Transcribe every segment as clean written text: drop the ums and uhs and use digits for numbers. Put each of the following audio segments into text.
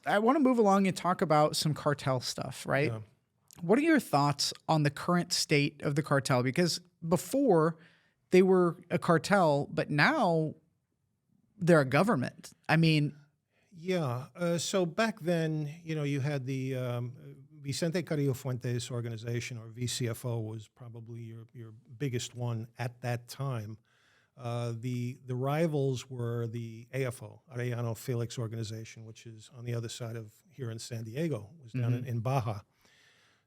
I want to move along and talk about some cartel stuff, right? Yeah. What are your thoughts on the current state of the cartel? Because before they were a cartel, but now they're a government. I mean, Yeah. So back then, you had the Vicente Carrillo Fuentes organization, or VCFO, was probably your biggest one at that time. The rivals were the AFO, Arellano Felix organization, which is on the other side of here in San Diego, was down in Baja.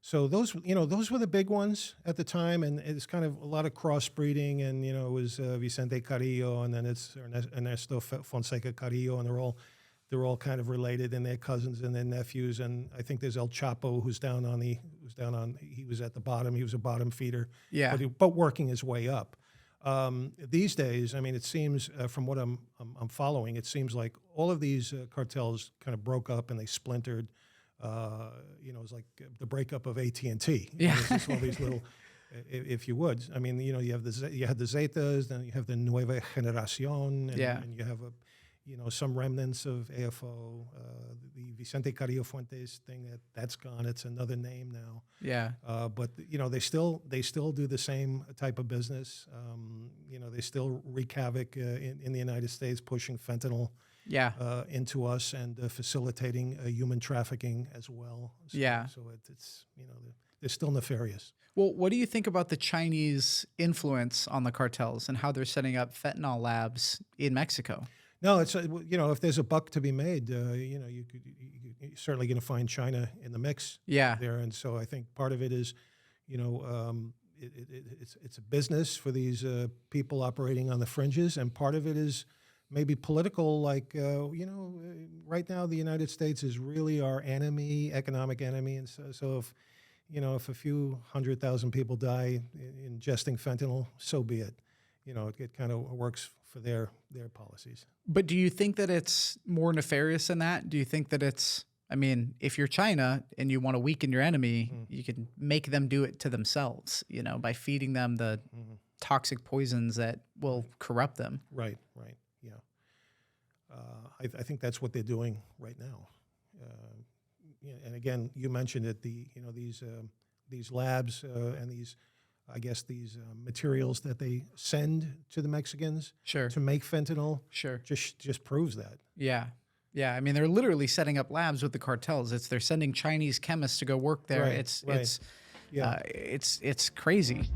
So those were the big ones at the time, and it's kind of a lot of crossbreeding, and it was Vicente Carrillo, and then it's Ernesto Fonseca Carrillo, and they're all kind of related, and they're cousins and their nephews, and I think there's El Chapo, he was at the bottom, he was a bottom feeder, yeah, but working his way up. These days, I mean, it seems from what I'm following, it seems like all of these cartels kind of broke up and they splintered. It's like the breakup of AT&T. Yeah. It's just all these little, if you would. I mean, you had the Zetas, then you have the Nueva Generación, and, Yeah. and you have some remnants of AFO, the Vicente Carrillo Fuentes thing that's gone. It's another name now. yeah, But they still do the same type of business. They still wreak havoc in the United States, pushing fentanyl yeah, into us, and facilitating human trafficking as well. So, Yeah. So it's they're still nefarious. Well, what do you think about the Chinese influence on the cartels and how they're setting up fentanyl labs in Mexico? No, it's if there's a buck to be made, you're certainly going to find China in the mix. Yeah. There, and so I think part of it is, it's a business for these people operating on the fringes, and part of it is maybe political. Like right now the United States is really our enemy, economic enemy, and so if a few 100,000 people die ingesting fentanyl, so be it. It kind of works for their policies. But do you think that it's more nefarious than that? Do you think that if you're China and you want to weaken your enemy, you can make them do it to themselves, by feeding them the toxic poisons that will corrupt them. Right, yeah. I think that's what they're doing right now. And again, you mentioned it. These labs and these materials that they send to the Mexicans Sure. to make fentanyl. Sure. Just proves that. Yeah. Yeah. I mean, they're literally setting up labs with the cartels. They're sending Chinese chemists to go work there. Right, It's crazy.